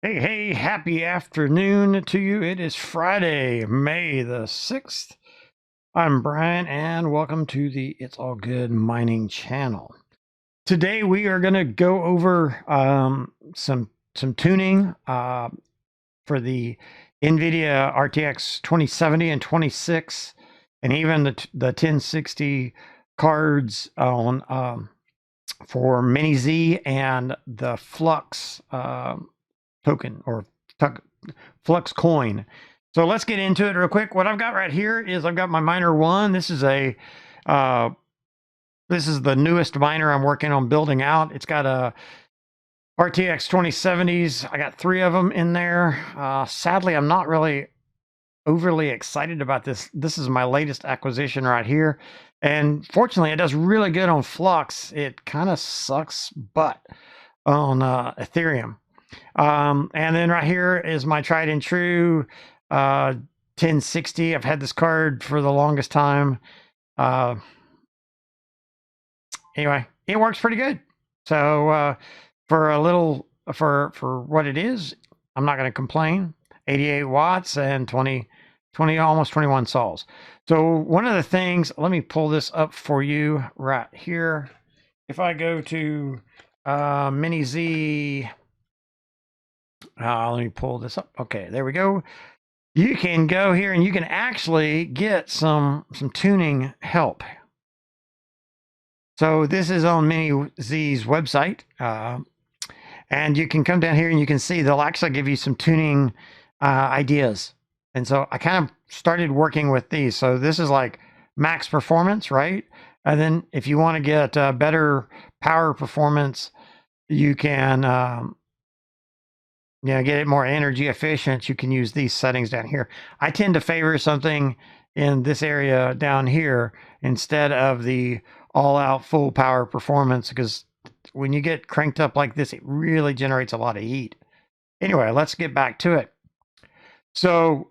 Hey, happy afternoon to you. It is Friday, May the 6th. I'm Brian, and welcome to the It's All Good Mining channel. Today, we are going to go over some tuning for the Nvidia RTX 2070 and 26, and even the 1060 cards on for Mini Z and the Flux token or Flux coin. So let's get into it real quick. What I've got right here is I've got my miner one. This is the newest miner I'm working on building out. It's got a RTX 2070s. I got 3 of them in there. Sadly, I'm not really overly excited about this. This is my latest acquisition right here. And fortunately, it does really good on Flux. It kind of sucks butt on Ethereum. And then right here is my tried and true 1060. I've had this card for the longest time. Anyway, it works pretty good. So for what it is, I'm not going to complain. 88 watts and 20, almost 21 sols. So one of the things, let me pull this up for you right here. If I go to Mini Z, let me pull this up. Okay, there we go. You can go here and you can actually get some tuning help. So this is on Mini Z's website. And you can come down here and you can see they'll actually give you some tuning ideas. And so I kind of started working with these. So this is like max performance, right? And then if you want to get better power performance, you can get it more energy efficient. You can use these settings down here. I tend to favor something in this area down here instead of the all-out full power performance, because when you get cranked up like this, it really generates a lot of heat. Anyway, let's get back to it. So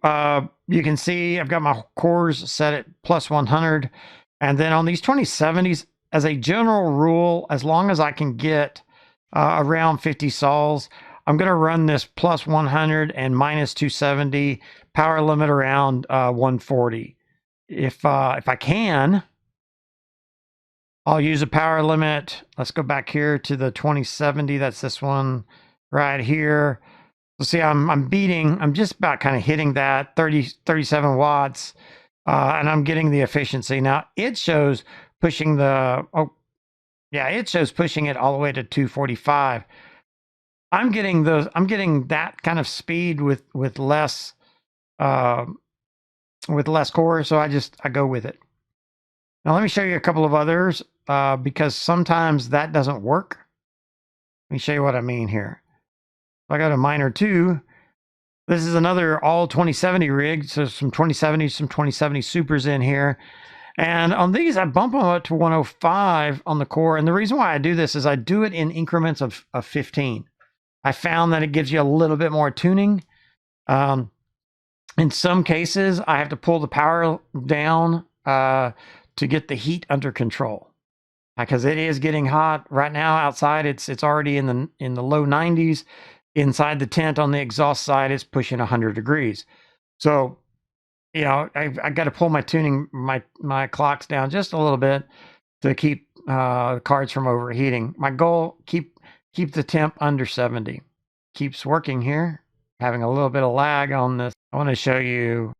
you can see I've got my cores set at plus 100. And then on these 2070s, as a general rule, as long as I can get around 50 sols, I'm going to run this plus 100 and minus 270, power limit around 140. If I can, I'll use a power limit. Let's go back here to the 2070. That's this one right here. So see, I'm just about kind of hitting that 37 watts, and I'm getting the efficiency. Now it shows pushing it shows pushing it all the way to 245. I'm getting that kind of speed with less core, so I go with it. Now let me show you a couple of others because sometimes that doesn't work. Let me show you what I mean here. I got a miner 2. This is another all 2070 rig, so some 2070 supers in here. And on these, I bump them up to 105 on the core. And the reason why I do this is I do it in increments of 15. I found that it gives you a little bit more tuning. In some cases, I have to pull the power down to get the heat under control, because it is getting hot right now outside. It's already in the low 90s. Inside the tent on the exhaust side, it's pushing 100 degrees. So, I got to pull my tuning, my clocks down just a little bit to keep cards from overheating. My goal, keep the temp under 70. Keeps working here. Having a little bit of lag on this. I want to show you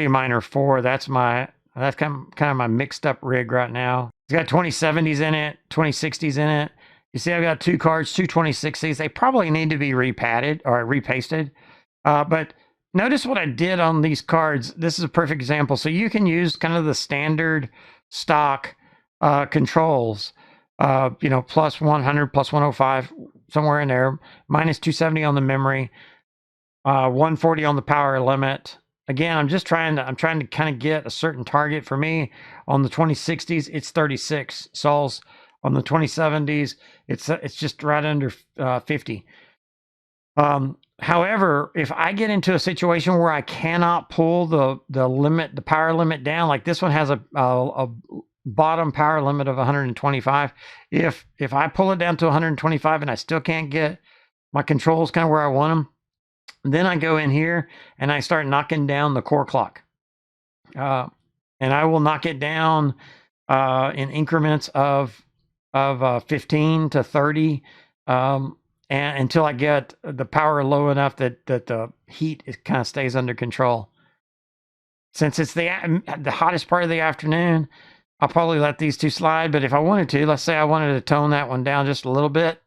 miner 4. That's kind of my mixed up rig right now. It's got 2070s in it, 2060s in it. You see I've got 2 cards, 2 2060s. They probably need to be repadded or repasted. But notice what I did on these cards. This is a perfect example. So you can use kind of the standard stock controls. Plus 100, plus 105, somewhere in there, minus 270 on the memory, 140 on the power limit. Again, I'm trying to kind of get a certain target. For me on the 2060s, it's 36 sols. On the 2070s, it's just right under 50. However, if I get into a situation where I cannot pull the power limit down, like this one has a bottom power limit of 125. If I pull it down to 125 and I still can't get my controls kind of where I want them, Then I go in here and I start knocking down the core clock. And I will knock it down in increments of 15 to 30 and until I get the power low enough that the heat kind of stays under control. Since it's the hottest part of the afternoon, I'll probably let these two slide. But if I wanted to, let's say I wanted to tone that one down just a little bit,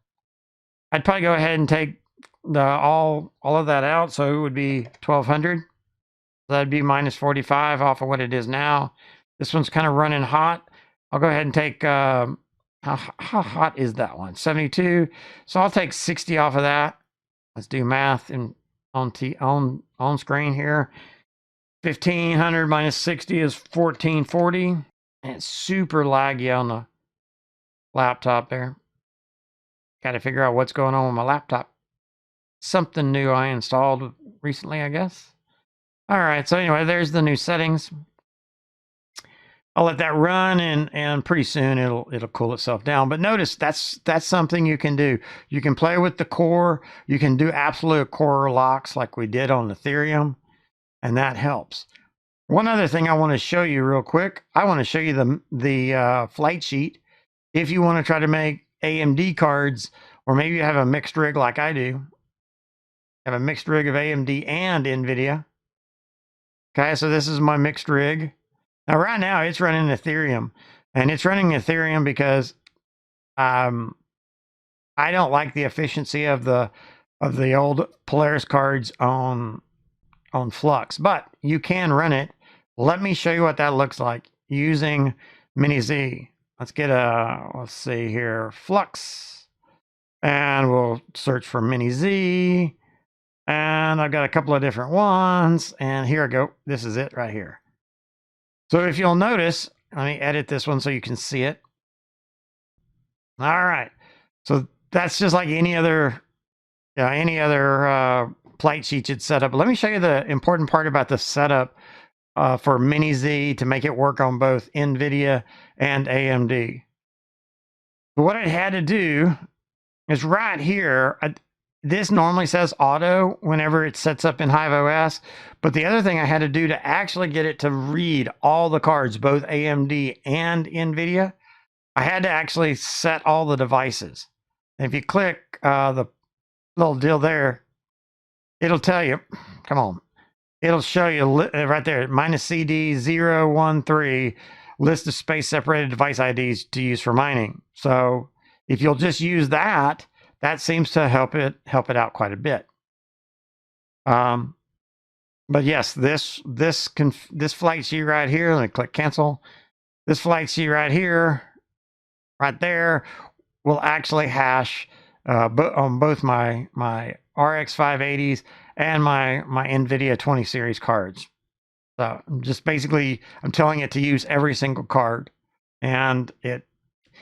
I'd probably go ahead and take all of that out. So it would be 1200. So that'd be minus 45 off of what it is now. This one's kind of running hot. I'll go ahead and take, how hot is that one? 72. So I'll take 60 off of that. Let's do math on screen here. 1500 minus 60 is 1440. And it's super laggy on the laptop there. Got to figure out what's going on with my laptop. Something new I installed recently, I guess. All right, so anyway, there's the new settings. I'll let that run, and pretty soon it'll cool itself down. But notice that's something you can do. You can play with the core. You can do absolute core locks like we did on Ethereum, and that helps. One other thing I want to show you real quick. I want to show you the flight sheet. If you want to try to make AMD cards, or maybe you have a mixed rig like I do. Have a mixed rig of AMD and Nvidia. Okay, so this is my mixed rig. Now, right now, it's running Ethereum, and it's running Ethereum because I don't like the efficiency of the old Polaris cards on Flux, but you can run it. Let me show you what that looks like using Mini Z. Let's see here, Flux, and we'll search for Mini Z, and I've got a couple of different ones, and here I go. This is it right here. So if you'll notice, let me edit this one so you can see it. All right. So that's just like any other flight sheet you'd set up. But let me show you the important part about the setup for Mini Z to make it work on both Nvidia and AMD. What I had to do is right here, this normally says auto whenever it sets up in HiveOS, but the other thing I had to do to actually get it to read all the cards, both AMD and Nvidia, I had to actually set all the devices. And if you click the little deal there, it'll tell you, come on, it'll show you right there, minus CD 013, list of space separated device IDs to use for mining. So if you'll just use that, that seems to help it out quite a bit. But yes, this flight sheet right here, let me click cancel. This flight sheet right here, right there, will actually hash on both my RX 580s and my Nvidia 20 series cards. So I'm telling it to use every single card, and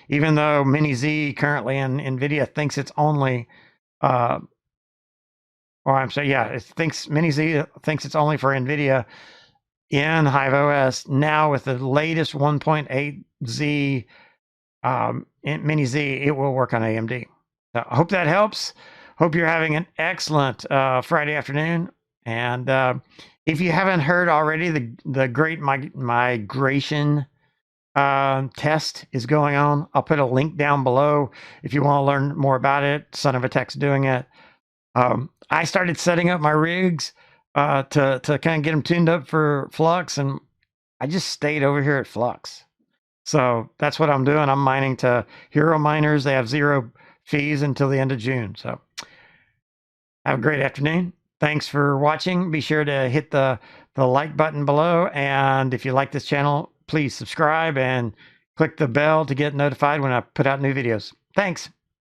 even though Mini Z currently in Nvidia thinks it's only, Mini Z thinks it's only for Nvidia in HiveOS. Now with the latest 1.8Z Mini Z, it will work on AMD. So I hope that helps. Hope you're having an excellent Friday afternoon. And if you haven't heard already, the Great Migration test is going on. I'll put a link down below if you want to learn more about it. Son of a Tech's doing it. I started setting up my rigs to kind of get them tuned up for Flux, and I just stayed over here at Flux. So that's what I'm doing. I'm mining to Hero Miners. They have 0 fees until the end of June. So have a great afternoon. Thanks for watching. Be sure to hit the like button below, and if you like this channel, please subscribe and click the bell to get notified when I put out new videos. Thanks.